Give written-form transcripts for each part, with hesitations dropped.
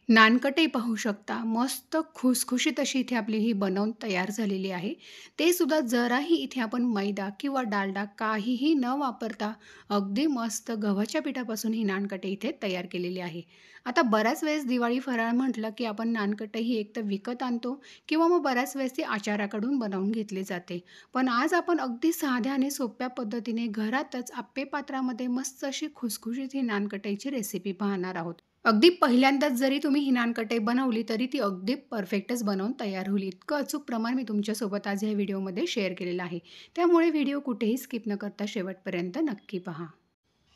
नानकटे पाहू शकता. मस्त खुसखुशीत अशी इथे आपली ही बनवून तयार झालेली आहे. ते सुद्धा जराही इथे आपण मैदा किंवा डालडा काहीही न वापरता अगदी मस्त गव्हाच्या पिठापासून ही नानकटे इथे तयार केलेली आहे. आता बऱ्याच वेळेस दिवाळी फराळ म्हटलं, की आपण नानकटे ही एकतर विकत आणतो किंवा मग बऱ्याच वेळेस ती आचाऱ्याकडून बनवून घेतली जाते. पण आज आपण अगदी साध्या आणि सोप्या पद्धतीने घरातच आप्पे पात्रामध्ये मस्त अशी खुसखुशीत ही नानकट्याची रेसिपी पाहणार आहोत. अगदी पहिल्यांदाच जरी तुम्ही ही नानकटे बनवली, तरी ती अगदी परफेक्टच बनवून तयार होईल. इतकं अचूक प्रमाण मी तुमच्यासोबत आज या व्हिडिओमध्ये शेअर केलेलं आहे. त्यामुळे व्हिडिओ कुठेही स्किप न करता शेवटपर्यंत नक्की पहा.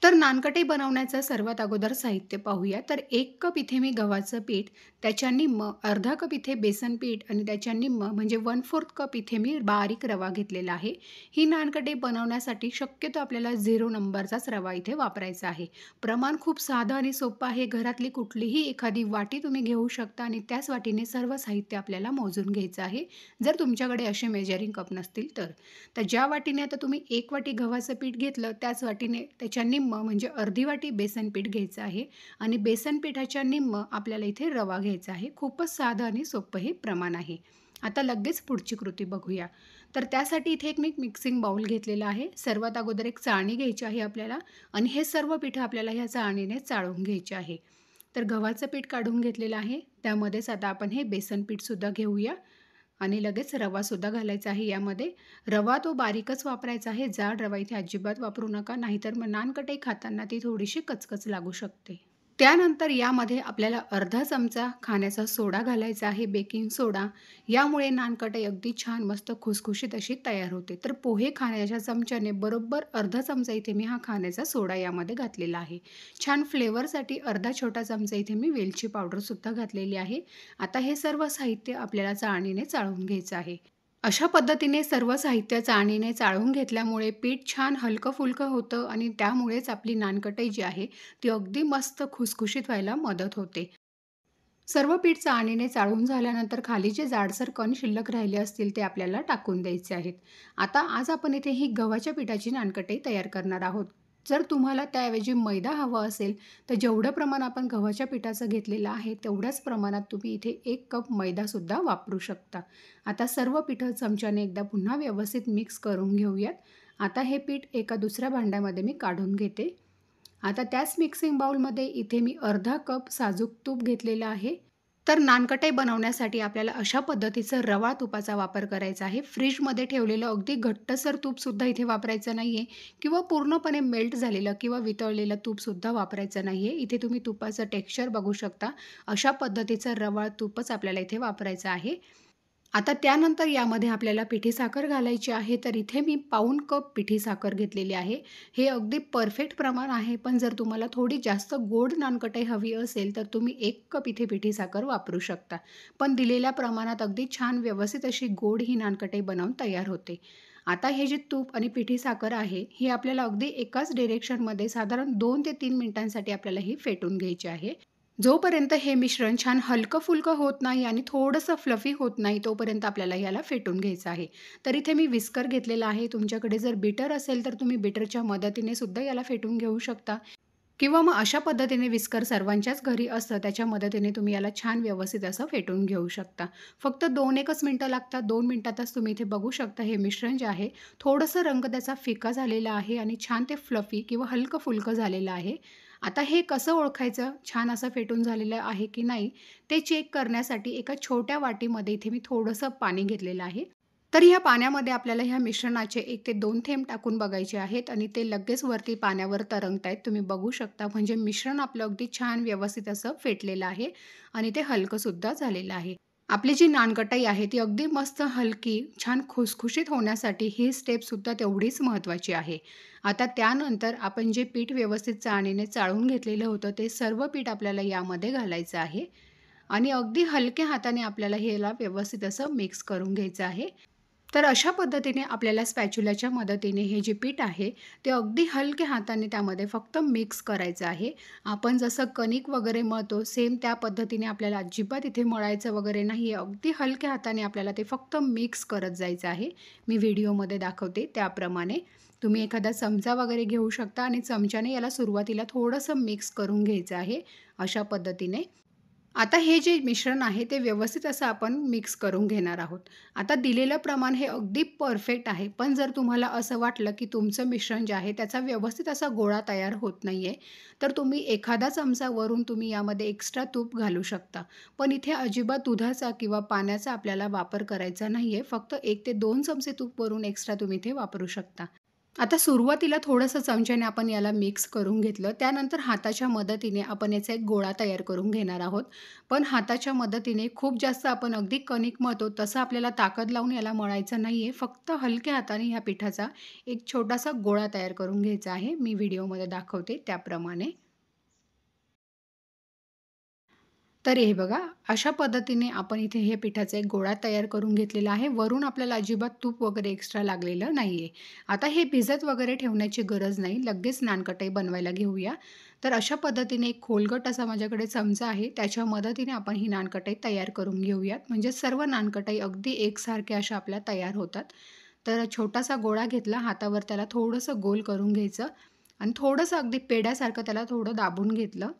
तर नानकटे बनवण्याचं सर्वात अगोदर साहित्य पाहूया. तर 1 कप इथे मी गव्हाचं पीठ, त्याच्या निम्म अर्धा कप इथे बेसन पीठ आणि त्याच्या निम्म म्हणजे 1/4 कप इथे मी बारीक रवा घेतलेला आहे. ही नानकटे बनवण्यासाठी शक्यतो आपल्याला 0 नंबरचाच रवा इथे वापरायचा आहे. प्रमाण खूप साधं आणि सोपं आहे. घरातली कुठलीही एखादी वाटी तुम्ही घेऊ शकता आणि त्याच वाटीने सर्व साहित्य आपल्याला मोजून घ्यायचं आहे. जर तुमच्याकडे असे मेजरिंग कप नसतील तर. तर ज्या वाटीने आता तुम्ही 1 वाटी गव्हाचं पीठ घेतलं, त्याच वाटीने त्याच्या निम्म म्हणजे अर्धी वाटी बेसन पीठ घ्यायचं आहे आणि बेसन पिठाच्या निम्म आपल्याला इथे रवा घ्यायचा आहे. खूपच साधं आणि सोपं हे प्रमाण आहे. आता लगेच पुढची कृती बघूया. तर त्यासाठी इथे एक मी मिक्सिंग बाउल घेतलेला आहे. सर्वात अगोदर एक चाळणी घ्यायची आहे आपल्याला आणि हे सर्व पिठं आपल्याला ह्या चाळणीने चाळून घ्यायचे आहे. तर गव्हाचं पीठ काढून घेतलेलं आहे. त्यामध्येच आता आपण हे बेसन पीठसुद्धा घेऊया आणि लगेच रवासुद्धा घालायचा आहे यामध्ये. रवा तो बारीकच वापरायचा आहे. जाड रवा इथे अजिबात वापरू नका, नाहीतर मग नानकटे खाताना ती थोडीशी कचकच लागू शकते. त्यानंतर यामध्ये आपल्याला अर्धा चमचा खाण्याचा सोडा घालायचा आहे, बेकिंग सोडा. यामुळे नानकटे अगदी छान मस्त खुसखुशीत अशी तयार होते. तर पोहे खाण्याच्या चमच्याने बरोबर अर्धा चमचा इथे मी हा खाण्याचा सोडा यामध्ये घातलेला आहे. छान फ्लेवरसाठी अर्धा छोटा चमचा इथे मी वेलची पावडरसुद्धा घातलेली आहे. आता हे सर्व साहित्य आपल्याला चाळणीने चाळून घ्यायचं आहे. अशा पद्धतीने सर्व साहित्य चाळणीने चाळून घेतल्यामुळे पीठ छान हलकं-फुलकं होतं आणि त्यामुळेच आपली नानकटे जी आहे, ती अगदी मस्त खुसखुशीत व्हायला मदत होते. सर्व पीठ चाळणीने चाळून झाल्यानंतर खाली जे जाडसर कण शिल्लक राहिले असतील, ते आपल्याला टाकून द्यायचे आहेत. आता आज आपण इथे ही गव्हाच्या पिठाची नानकटे तयार करणार आहोत. जर तुम्हाला त्याऐवजी मैदा हवा असेल, तर जेवढं प्रमाण आपण गव्हाच्या पिठाचं घेतलेलं आहे, तेवढ्याच प्रमाणात तुम्ही इथे 1 कप मैदासुद्धा वापरू शकता. आता सर्व पिठं चमच्याने एकदा पुन्हा व्यवस्थित मिक्स करून घेऊयात. आता हे पीठ एका दुसऱ्या भांड्यामध्ये मी काढून घेते. आता त्याच मिक्सिंग बाउलमध्ये इथे मी अर्धा कप साजूक तूप घेतलेलं आहे. तर नानकटे बनवण्यासाठी आपल्याला अशा पद्धतीचं रवा तुपाचा वापर करायचा आहे. फ्रिजमध्ये ठेवलेलं अगदी घट्टसर तूपसुद्धा इथे वापरायचं नाही आहे किंवा पूर्णपणे मेल्ट झालेलं किंवा वितळलेलं तूपसुद्धा वापरायचं नाही आहे. इथे तुम्ही तुपाचं टेक्स्चर बघू शकता. अशा पद्धतीचं रवाळ तूपच आपल्याला इथे वापरायचं आहे. आता त्यानंतर यामध्ये आपल्याला पिठी साखर घालायची आहे. तर इथे मी पाऊण कप पिठी साखर घेतलेली आहे. हे अगदी परफेक्ट प्रमाण आहे. पण जर तुम्हाला थोडी जास्त गोड नानकटे हवी असेल, तर तुम्ही 1 कप इथे पिठी साखर वापरू शकता. पण दिलेल्या प्रमाणात अगदी छान व्यवस्थित अशी गोड ही नानकटे बनवून तयार होते. आता हे जे तूप आणि पिठी साखर आहे, ही आपल्याला अगदी एकाच डिरेक्शनमध्ये साधारण 2 ते 3 मिनिटांसाठी आपल्याला ही फेटून घ्यायची आहे. जोपर्यंत हे मिश्रण छान हलकं-फुलकं होत नाही आणि थोडंसं फ्लफी होत नाही, तोपर्यंत आपल्याला याला फेटून घ्यायचं आहे. तर इथे मी विस्कर घेतलेला आहे. तुमच्याकडे जर बीटर असेल, तर तुम्ही बीटरच्या मदतीने सुद्धा याला फेटून घेऊ शकता किंवा मग अशा पद्धतीने विस्कर सर्वांच्याच घरी असतं, त्याच्या मदतीने तुम्ही याला छान व्यवस्थित असं फेटून घेऊ शकता. फक्त 2-1च मिनिटं लागतात. 2 मिनिटातच तुम्ही इथे बघू शकता हे मिश्रण जे आहे, थोडंसं रंग त्याचा फिका झालेला आहे आणि छान ते फ्लफी किंवा हलकं-फुलकं झालेलं आहे. आता हे कसं ओळखायचं छान असं फेटून झालेलं आहे की नाही, ते चेक करण्यासाठी एका छोट्या वाटीमध्ये इथे मी थोडंसं पाणी घेतलेलं आहे. तर ह्या पाण्यामध्ये आपल्याला ह्या मिश्रणाचे 1 ते 2 थेंब टाकून बघायचे आहेत आणि ते लगेच वरती पाण्यावर तरंगतायत. तुम्ही बघू शकता म्हणजे मिश्रण आपलं अगदी छान व्यवस्थित असं फेटलेलं आहे आणि ते हलकंसुद्धा झालेलं आहे. आपली जी नानकटाई आहे ती अगदी मस्त हलकी, छान खुसखुशीत होण्यासाठी ही स्टेपसुद्धा तेवढीच महत्त्वाची आहे. आता त्यानंतर आपण जे पीठ व्यवस्थित चाळणीने चाळून घेतलेलं होतं, ते सर्व पीठ आपल्याला यामध्ये घालायचं आहे आणि अगदी हलक्या हाताने आपल्याला ह्याला व्यवस्थित असं मिक्स करून घ्यायचं आहे. तर अशा पद्धतीने आपल्याला स्पॅच्युलाच्या मदतीने हे जे पीठ आहे, ते अगदी हलक्या हाताने त्यामध्ये फक्त मिक्स करायचं आहे. आपण जसं कणिक वगैरे मळतो, सेम त्या पद्धतीने आपल्याला अजिबात इथे मळायचं वगैरे नाही आहे. अगदी हलक्या हाताने आपल्याला ते फक्त मिक्स करत जायचं आहे. मी व्हिडिओमध्ये दाखवते त्याप्रमाणे. तुम्ही एखादा चमचा वगैरे घेऊ शकता आणि चमच्याने याला सुरुवातीला थोडंसं मिक्स करून घ्यायचं आहे, अशा पद्धतीने. आता हे जे मिश्रण आहे ते व्यवस्थित असं आपण मिक्स करून घेणार आहोत. आता दिलेलं प्रमाण हे अगदी परफेक्ट आहे. पण जर तुम्हाला असं वाटलं, की तुमचं मिश्रण जे आहे त्याचा व्यवस्थित असा गोळा तयार होत नाहीये, तर तुम्ही एखादा चमचा वरून तुम्ही यामध्ये एक्स्ट्रा तूप घालू शकता. पण इथे अजिबात दुधाचा किंवा पाण्याचा आपल्याला वापर करायचा नाहीये. फक्त 1 ते 2 चमचे तूप वरून एक्स्ट्रा तुम्ही इथे वापरू शकता. आता सुरुवातीला थोडंसं चमच्याने आपण याला मिक्स करून घेतलं. त्यानंतर हाताच्या मदतीने आपण याचा एक गोळा तयार करून घेणार आहोत. पण हाताच्या मदतीने खूप जास्त आपण अगदी कणिक मळतो तसं आपल्याला ताकद लावून याला मळायचं नाहीये. फक्त हलक्या हाताने ह्या पिठाचा एक छोटासा गोळा तयार करून घ्यायचा आहे. मी व्हिडिओमध्ये दाखवते त्याप्रमाणे. तर हे बघा, अशा पद्धतीने आपण इथे हे पिठाचा एक गोळा तयार करून घेतलेला आहे. वरून आपल्याला अजिबात तूप वगैरे एक्स्ट्रा लागलेलं नाहीये. आता हे भिजत वगैरे ठेवण्याची गरज नाही. लगेच नानकटाई बनवायला घेऊया. तर अशा पद्धतीने एक खोलगट असा माझ्याकडे चमचा आहे. त्याच्या मदतीने आपण ही नानकटाई तयार करून घेऊयात. म्हणजे सर्व नानकटाई अगदी एकसारख्या अशा आपल्या तयार होतात. तर छोटासा गोळा घेतला, हातावर त्याला थोडंसं गोल करून घ्यायचं आणि थोडंसं अगदी पेढ्यासारखं त्याला थोडं दाबून घेतलं.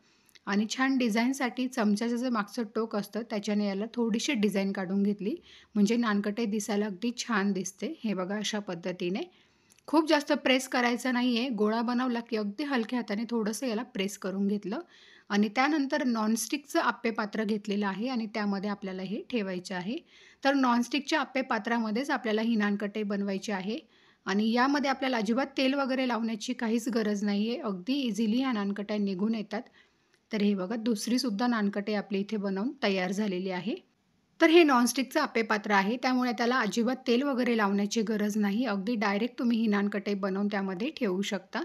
आणि छान डिझाईनसाठी चमच्याचं जे मागचं टोक असतं त्याच्याने याला थोडीशी डिझाईन काढून घेतली. म्हणजे नानकटाई दिसायला अगदी छान दिसते. हे बघा अशा पद्धतीने. खूप जास्त प्रेस करायचं नाही आहे. गोळा बनवला की अगदी हलक्या हाताने थोडंसं याला प्रेस करून घेतलं आणि त्यानंतर नॉनस्टिकचं आप्पे पात्र घेतलेलं आहे आणि त्यामध्ये आपल्याला हे ठेवायचे आहे. तर नॉनस्टिकच्या आप्पे पात्रामध्येच आपल्याला ही नानकटाई बनवायची आहे आणि यामध्ये आपल्याला अजिबात तेल वगैरे लावण्याची काहीच गरज नाही आहे. अगदी इझिली ह्या नानकट्या निघून येतात. तर हे बघा दुसरीसुद्धा नानकटे आपली इथे बनवून तयार झालेली आहे. तर हे नॉनस्टिकचं आप्पे पात्र आहे त्यामुळे त्याला अजिबात तेल वगैरे लावण्याची गरज नाही. अगदी डायरेक्ट तुम्ही ही नानकटाई बनवून त्यामध्ये ठेवू शकता.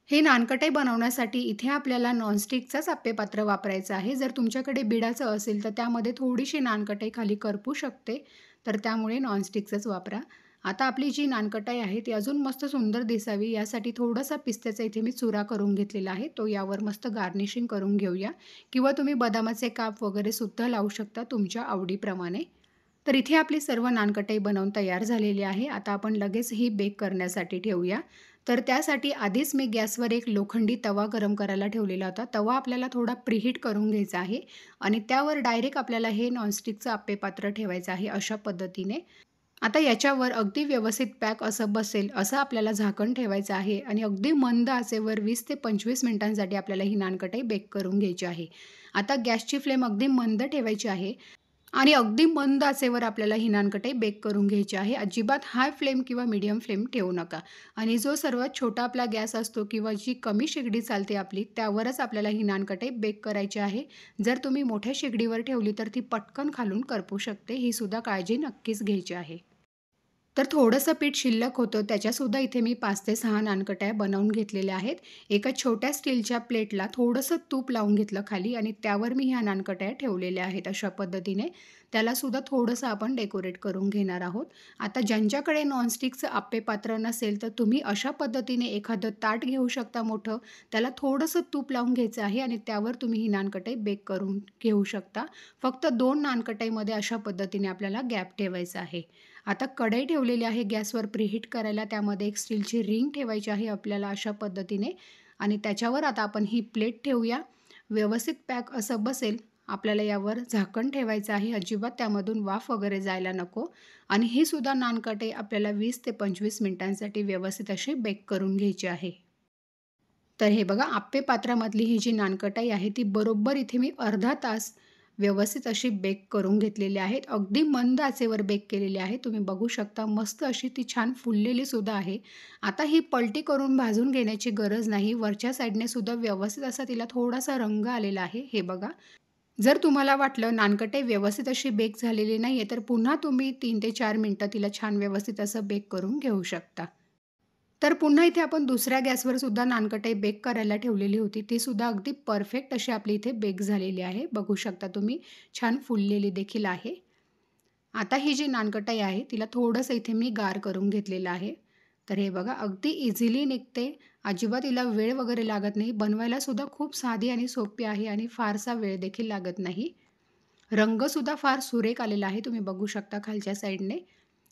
हे नानकटाई बनवण्यासाठी इथे आपल्याला नॉनस्टिकचाच आप्पे पात्र वापरायचं आहे. जर तुमच्याकडे बिडाचं असेल तर त्यामध्ये थोडीशी नानकटाई खाली करपू शकते. तर त्यामुळे नॉनस्टिकचंच वापरा. आता आपली जी नानकटाई आहे ती अजून मस्त सुंदर दिसावी यासाठी थोडासा पिस्त्याचा इथे मी चुरा करून घेतलेला आहे. तो यावर मस्त गार्निशिंग करून घेऊया किंवा तुम्ही बदामाचे काप वगैरे सुद्धा लावू शकता तुमच्या आवडीप्रमाणे. तर इथे आपली सर्व नानकटाई बनवून तयार झालेली आहे. आता आपण लगेच ही बेक करण्यासाठी ठेवूया. तर त्यासाठी आधीच मी गॅसवर एक लोखंडी तवा गरम करायला ठेवलेला होता. तवा आपल्याला थोडा प्रीहीट करून घ्यायचा आहे आणि त्यावर डायरेक्ट आपल्याला हे नॉनस्टिकचं आप्पे पात्र ठेवायचं आहे अशा पद्धतीने. आता याच्यावर अगदी व्यवस्थित पॅक असं बसेल असं आपल्याला झाकण ठेवायचं आहे आणि अगदी मंद आचेवर 20 ते 25 मिनिटांसाठी आपल्याला ही नानकटाई बेक करून घ्यायची आहे. आता गॅसची फ्लेम अगदी मंद ठेवायची आहे आणि अगदी मंद आचेवर आपल्याला ही नानकटाई बेक करून घ्यायची आहे. अजिबात हाय फ्लेम किंवा मीडियम फ्लेम ठेवू नका आणि जो सर्वात छोटा आपला गॅस असतो किंवा जी कमी शेगडी चालते आपली त्यावरच आपल्याला ही नानकटाई बेक करायची आहे. जर तुम्ही मोठ्या शेगडीवर ठेवली तर ती पटकन खालून करपू शकते. ही सुद्धा काळजी नक्कीच घ्यायची आहे. तर थोडंसं पीठ शिल्लक होतं त्याच्यासुद्धा इथे मी 5 ते 6 नानकट्या बनवून घेतलेल्या आहेत. एका छोट्या स्टीलच्या प्लेटला थोडंसं तूप लावून घेतलं खाली आणि त्यावर मी ह्या नानकट्या ठेवलेल्या आहेत अशा पद्धतीने. त्यालासुद्धा थोडंसं आपण डेकोरेट करून घेणार आहोत. आता ज्यांच्याकडे नॉनस्टिकचं आप्पे पात्र नसेल तर तुम्ही अशा पद्धतीने एखादं ताट घेऊ शकता मोठं. त्याला थोडंसं तूप लावून घ्यायचं आहे आणि त्यावर तुम्ही ही नानकटाई बेक करून घेऊ शकता. फक्त 2 नानकटाईमध्ये अशा पद्धतीने आपल्याला गॅप ठेवायचा आहे. आता कढई ठेवलेली आहे गॅसवर प्रीहीट करायला. त्यामध्ये एक स्टीलची रिंग ठेवायची आहे आपल्याला अशा पद्धतीने आणि त्याच्यावर आता आपण ही प्लेट ठेवूया. व्यवस्थित पॅक असं बसेल. आपल्याला यावर झाकण ठेवायचं आहे. अजिबात त्यामधून वाफ वगैरे जायला नको आणि ही सुद्धा नानकटे आपल्याला 20 ते 25 मिनिटांसाठी व्यवस्थित अशी बेक करून घ्यायची आहे. तर हे बघा आप्पे पात्रामधली ही जी नानकटाई आहे ती बरोबर इथे मी अर्धा तास व्यवस्थित अशी बेक करून घेतलेली आहेत. अगदी मंद आचेवर बेक केलेली आहे. तुम्ही बघू शकता मस्त अशी ती छान फुललेली सुद्धा आहे. आता ही पलटी करून भाजून घेण्याची गरज नाही. वरच्या साईडने सुद्धा व्यवस्थित असा तिला थोडासा रंग आलेला आहे. हे बघा. जर तुम्हाला वाटलं नानकटे व्यवस्थित अशी बेक झालेली नाहीये तर पुन्हा तुम्ही 3 ते 4 मिनिटं तिला छान व्यवस्थित असं बेक करून घेऊ शकता. तर पुन्हा इथे आपण दुसऱ्या गॅसवर सुद्धा नानकटाई बेक करायला ठेवलेली होती. ती सुद्धा अगदी परफेक्ट अशी आपली इथे बेक झालेली आहे. बघू शकता तुम्ही छान फुललेली देखील आहे. आता ही जी नानकटाई आहे तिला थोडंसं इथे मी गार करून घेतलेलं आहे. तर हे बघा अगदी इझिली निघते. अजिबात हिला वेळ वगैरे लागत नाही. बनवायला सुद्धा खूप साधी आणि सोपी आहे आणि फारसा वेळ देखील लागत नाही. रंगसुद्धा फार सुरेख आलेला आहे. तुम्ही बघू शकता खालच्या साईडने.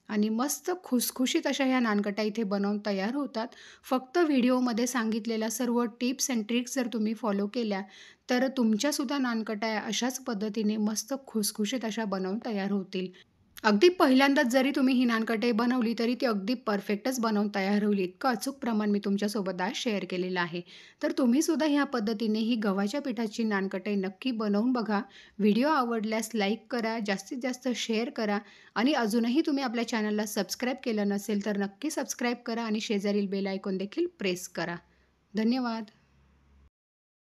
आणि मस्त खुसखुशीत अशा ह्या नानकट्या इथे बनवून तयार होतात. फक्त व्हिडिओमध्ये सांगितलेल्या सर्व टिप्स अँड ट्रिक्स जर तुम्ही फॉलो केल्या, तर तुमच्यासुद्धा नानकट्या अशाच पद्धतीने मस्त खुसखुशीत अशा बनवून तयार होतील. अगदी पहिल्यांदाच जरी तुम्ही ही नानकटे बनवली, तरी ती अगदी परफेक्टच बनवून तयार होईल. इतकं अचूक प्रमाण मी तुमच्यासोबत आज शेअर केलेलं आहे. तर तुम्ही सुद्धा ह्या पद्धतीने ही गव्हाच्या पिठाची नानकटे नक्की बनवून बघा. व्हिडिओ आवडल्यास लाईक करा, जास्तीत जास्त शेअर करा आणि अजूनही तुम्ही आपल्या चॅनलला सबस्क्राईब केलं नसेल, तर नक्की सबस्क्राईब करा आणि शेजारील बेल आयकॉन देखील प्रेस करा. धन्यवाद.